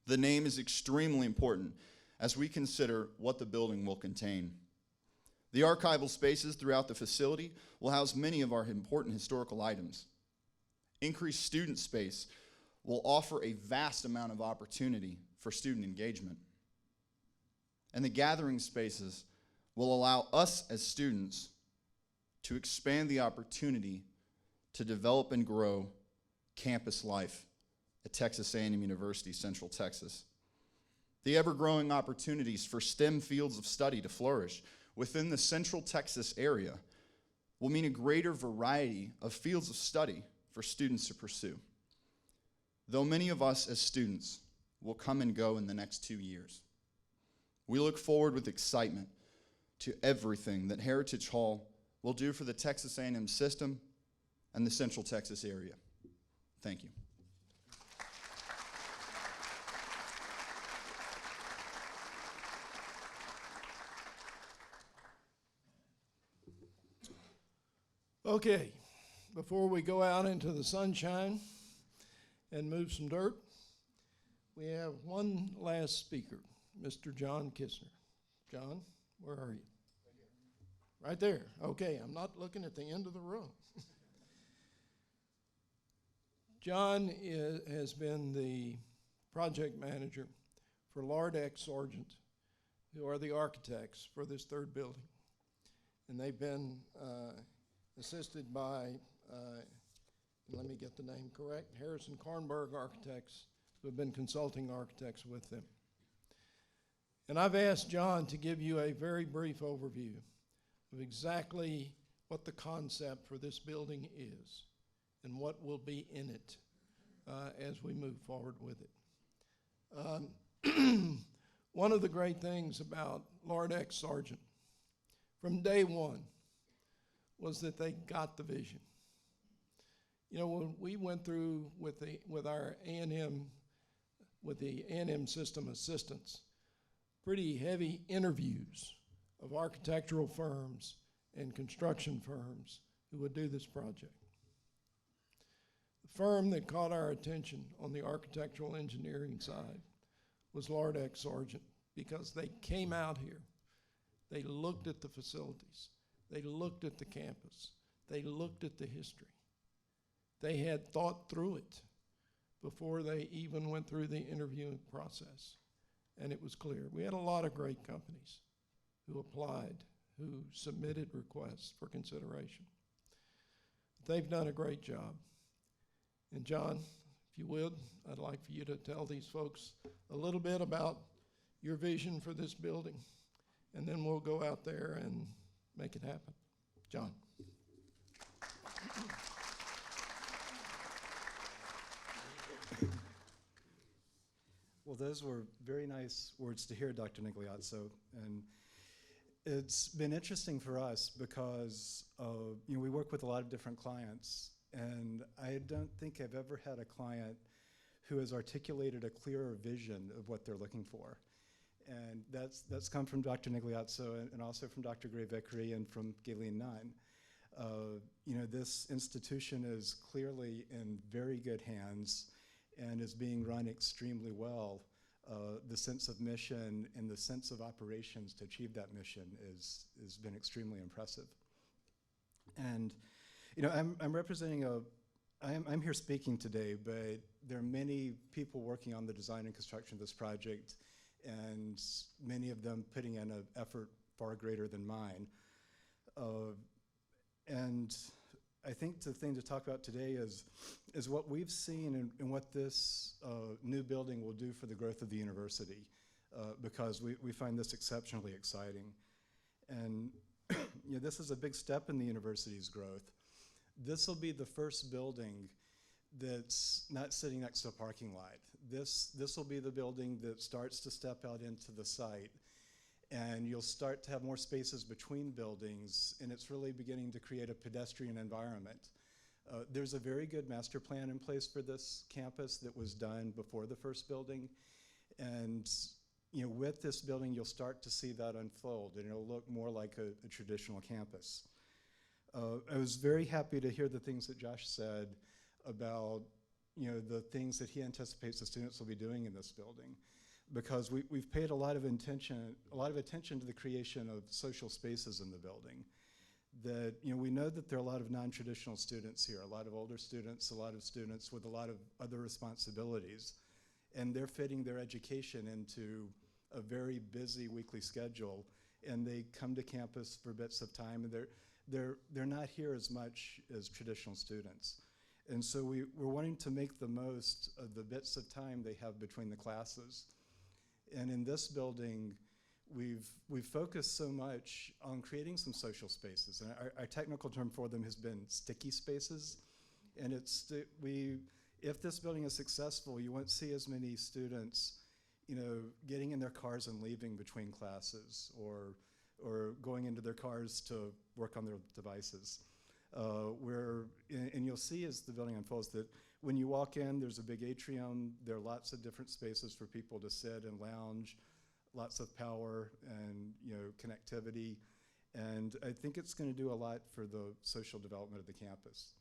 The name is extremely important as we consider what the building will contain. The archival spaces throughout the facility will house many of our important historical items. Increased student space will offer a vast amount of opportunity for student engagement. And the gathering spaces will allow us as students to expand the opportunity to develop and grow campus life at Texas A&M University-Central Texas. The ever-growing opportunities for STEM fields of study to flourish within the Central Texas area will mean a greater variety of fields of study for students to pursue. Though many of us as students will come and go in the next 2 years, we look forward with excitement to everything that Heritage Hall will do for the Texas A&M system and the Central Texas area. Thank you. Okay, before we go out into the sunshine and move some dirt, we have one last speaker, Mr. John Kistner. John, where are you? Right there. Okay, I'm not looking at the end of the row. John has been the project manager for Lardec Sargent, who are the architects for this third building. And they've been assisted by, let me get the name correct, Harrison Karnberg Architects, who have been consulting architects with them. And I've asked John to give you a very brief overview of exactly what the concept for this building is and what will be in it as we move forward with it. One of the great things about Lord X Sargent from day one was that they got the vision. You know, when we went through with the A&M system assistants, pretty heavy interviews of architectural firms and construction firms who would do this project. The firm that caught our attention on the architectural engineering side was Lord X Sargent, because they came out here, they looked at the facilities, they looked at the campus, they looked at the history. They had thought through it before they even went through the interviewing process, and it was clear. We had a lot of great companies who applied, who submitted requests for consideration. They've done a great job. And John, if you would, I'd like for you to tell these folks a little bit about your vision for this building, and then we'll go out there and make it happen. John. Well, those were very nice words to hear, Dr. Nigliazzo, and it's been interesting for us because we work with a lot of different clients, and I don't think I've ever had a client who has articulated a clearer vision of what they're looking for. And that's come from Dr. Nigliazzo and also from Dr. Gray-Vickery and from Galen Nunn. This institution is clearly in very good hands and is being run extremely well. The sense of mission and the sense of operations to achieve that mission has been extremely impressive. And I'm representing I'm here speaking today, but there are many people working on the design and construction of this project, and many of them putting in an effort far greater than mine. And I think the thing to talk about today is what we've seen and what this new building will do for the growth of the university, because we find this exceptionally exciting. And this is a big step in the university's growth. This will be the first building that's not sitting next to a parking lot. This will be the building that starts to step out into the site, and you'll start to have more spaces between buildings, and it's really beginning to create a pedestrian environment. There's a very good master plan in place for this campus that was done before the first building, and with this building you'll start to see that unfold, and it'll look more like a traditional campus. I was very happy to hear the things that Josh said about the things that he anticipates the students will be doing in this building, because we've paid a lot of attention to the creation of social spaces in the building. That we know that there are a lot of non-traditional students here, a lot of older students, a lot of students with a lot of other responsibilities, and they're fitting their education into a very busy weekly schedule, and they come to campus for bits of time, and they're not here as much as traditional students. And so we're wanting to make the most of the bits of time they have between the classes. And in this building, we've focused so much on creating some social spaces. And our technical term for them has been sticky spaces. And if this building is successful, you won't see as many students getting in their cars and leaving between classes, or going into their cars to work on their devices. And you'll see as the building unfolds that when you walk in, there's a big atrium, there are lots of different spaces for people to sit and lounge, lots of power and connectivity, and I think it's going to do a lot for the social development of the campus.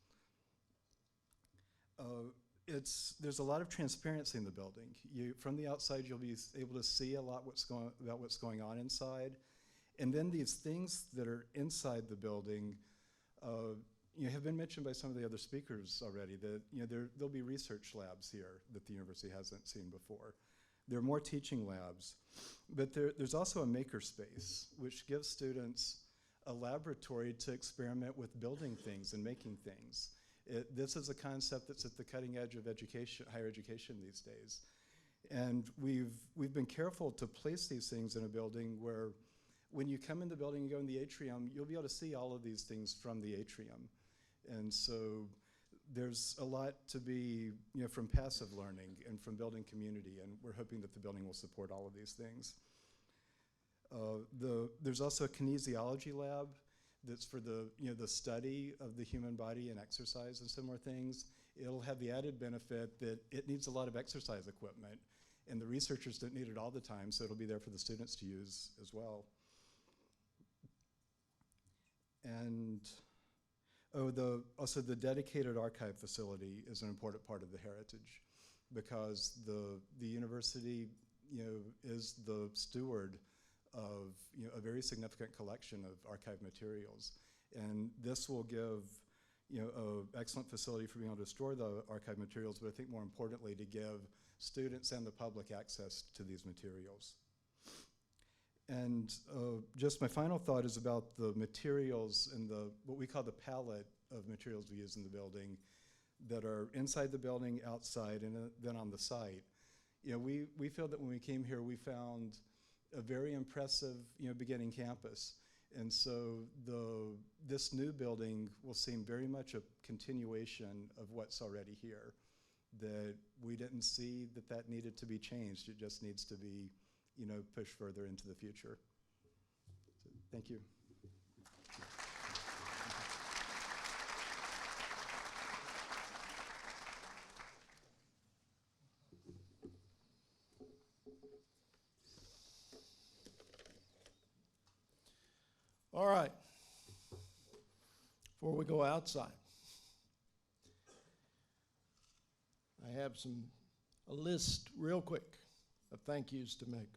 There's a lot of transparency in the building. From the outside, you'll be able to see a lot about what's going on inside. And then these things that are inside the building have been mentioned by some of the other speakers already, that there'll be research labs here that the university hasn't seen before. There are more teaching labs, but there's also a maker space, which gives students a laboratory to experiment with building things and making things. This is a concept that's at the cutting edge of education, higher education these days. And we've been careful to place these things in a building where when you come in the building and go in the atrium, you'll be able to see all of these things from the atrium. And so there's a lot to be, from passive learning and from building community, and we're hoping that the building will support all of these things. There's also a kinesiology lab that's for the study of the human body and exercise and similar things. It'll have the added benefit that it needs a lot of exercise equipment, and the researchers don't need it all the time, so it'll be there for the students to use as well. And also the dedicated archive facility is an important part of the heritage, because the university is the steward of a very significant collection of archive materials, and this will give an excellent facility for being able to store the archive materials, but I think more importantly to give students and the public access to these materials. And just my final thought is about the materials and what we call the palette of materials we use in the building that are inside the building, outside, and then on the site. We feel that when we came here, we found a very impressive beginning campus. And so this new building will seem very much a continuation of what's already here, that we didn't see that needed to be changed. It just needs to be push further into the future. So, thank you. All right. Before we go outside, I have a list real quick of thank yous to make.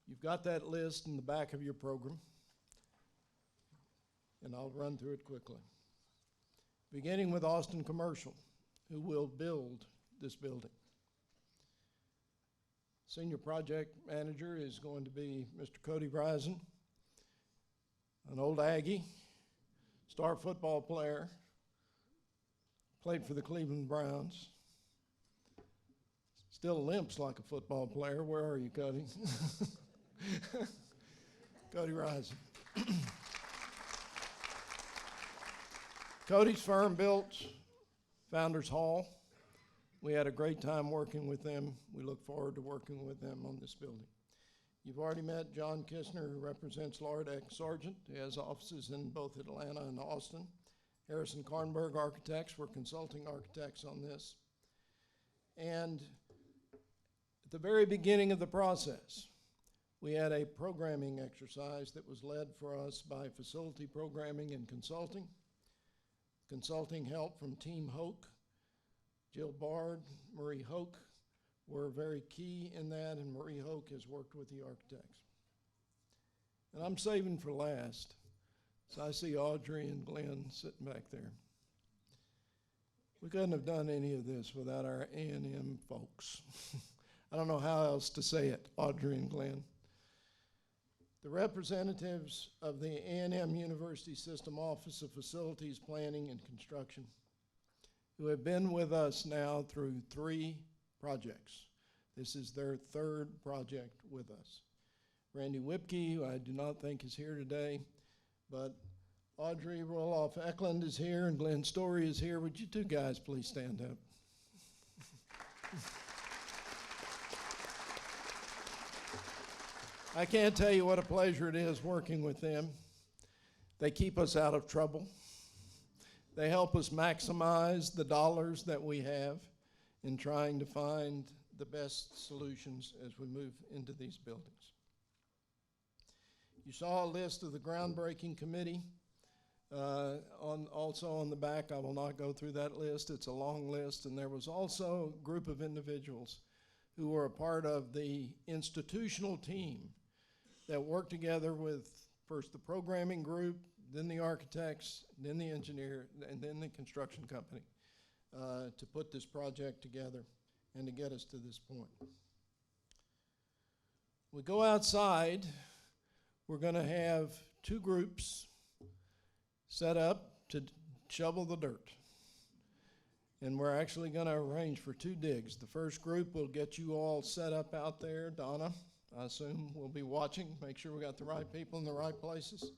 You've got that list in the back of your program, and I'll run through it quickly. Beginning with Austin Commercial, who will build this building. Senior project manager is going to be Mr. Cody Risen, an old Aggie, star football player, played for the Cleveland Browns. Still limps like a football player. Where are you, Cody? Cody Risen. Cody's firm built Founders Hall. We had a great time working with them. We look forward to working with them on this building. You've already met John Kistner, who represents Lord X Sargent. He has offices in both Atlanta and Austin. Harrison Karnberg Architects, we're consulting architects on this. And at the very beginning of the process, we had a programming exercise that was led for us by Facility Programming and Consulting. Consulting help from Team Hoke. Jill Bard, Marie Hoke were very key in that, and Marie Hoke has worked with the architects. And I'm saving for last, so I see Audrey and Glenn sitting back there. We couldn't have done any of this without our A&M folks. I don't know how else to say it, Audrey and Glenn. The representatives of the A&M University System Office of Facilities Planning and Construction, who have been with us now through 3 projects. This is their 3rd project with us. Randy Whipke, who I do not think is here today, but Audrey Roloff Eklund is here and Glenn Story is here. Would you 2 guys please stand up? I can't tell you what a pleasure it is working with them. They keep us out of trouble. They help us maximize the dollars that we have in trying to find the best solutions as we move into these buildings. You saw a list of the groundbreaking committee also on the back. I will not go through that list. It's a long list. And there was also a group of individuals who were a part of the institutional team that worked together with first the programming group, then the architects, then the engineer, and then the construction company to put this project together and to get us to this point. We go outside, we're going to have 2 groups set up to shovel the dirt. And we're actually going to arrange for 2 digs. The first group will get you all set up out there. Donna, I assume, will be watching, make sure we got the right people in the right places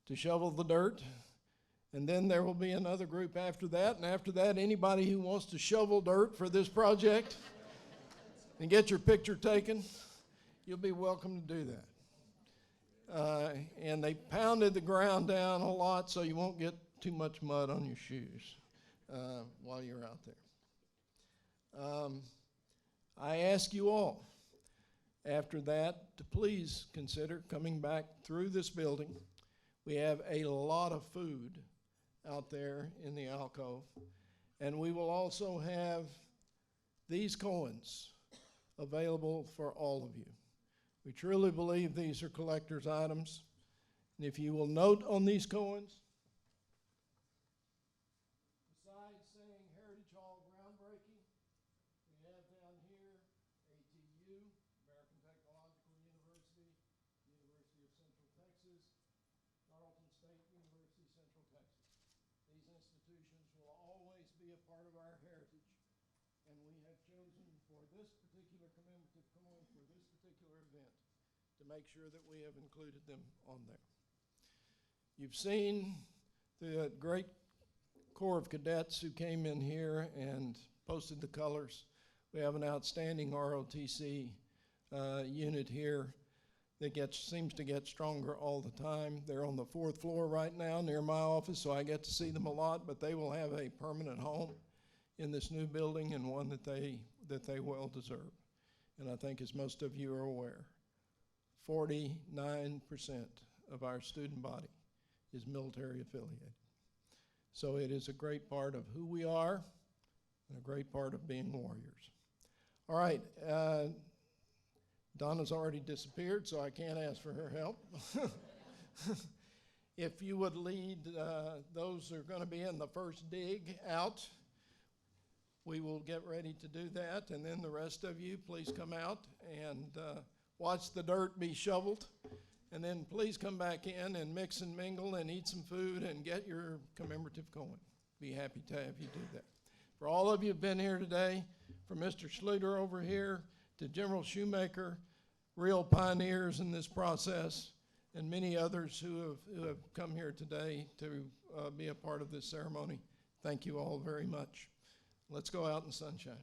to shovel the dirt. And then there will be another group after that, and after that, anybody who wants to shovel dirt for this project and get your picture taken, you'll be welcome to do that. And they pounded the ground down a lot so you won't get too much mud on your shoes while you're out there. I ask you all, after that, to please consider coming back through this building. We have a lot of food out there in the alcove, and we will also have these coins available for all of you. We truly believe these are collector's items, and if you will note on these coins, besides saying Heritage Hall groundbreaking, we have down here ATU, American Technological University, University of Central Texas, Tarleton State University-Central Texas. These institutions will always be a part of our heritage, and we have chosen for this particular commemorative coin for this particular event to make sure that we have included them on there. You've seen the great Corps of Cadets who came in here and posted the colors. We have an outstanding ROTC unit here that seems to get stronger all the time. They're on the 4th floor right now near my office, so I get to see them a lot, but they will have a permanent home in this new building, and one that they well deserve. And I think, as most of you are aware, 49% of our student body is military affiliated. So it is a great part of who we are and a great part of being warriors. All right, Donna's already disappeared, so I can't ask for her help. If you would lead those who are going to be in the first dig out, we will get ready to do that, and then the rest of you, please come out and watch the dirt be shoveled, and then please come back in and mix and mingle and eat some food and get your commemorative coin. Be happy to have you do that. For all of you who've been here today, from Mr. Schluter over here to General Shoemaker, real pioneers in this process, and many others who have come here today to be a part of this ceremony, thank you all very much. Let's go out in sunshine.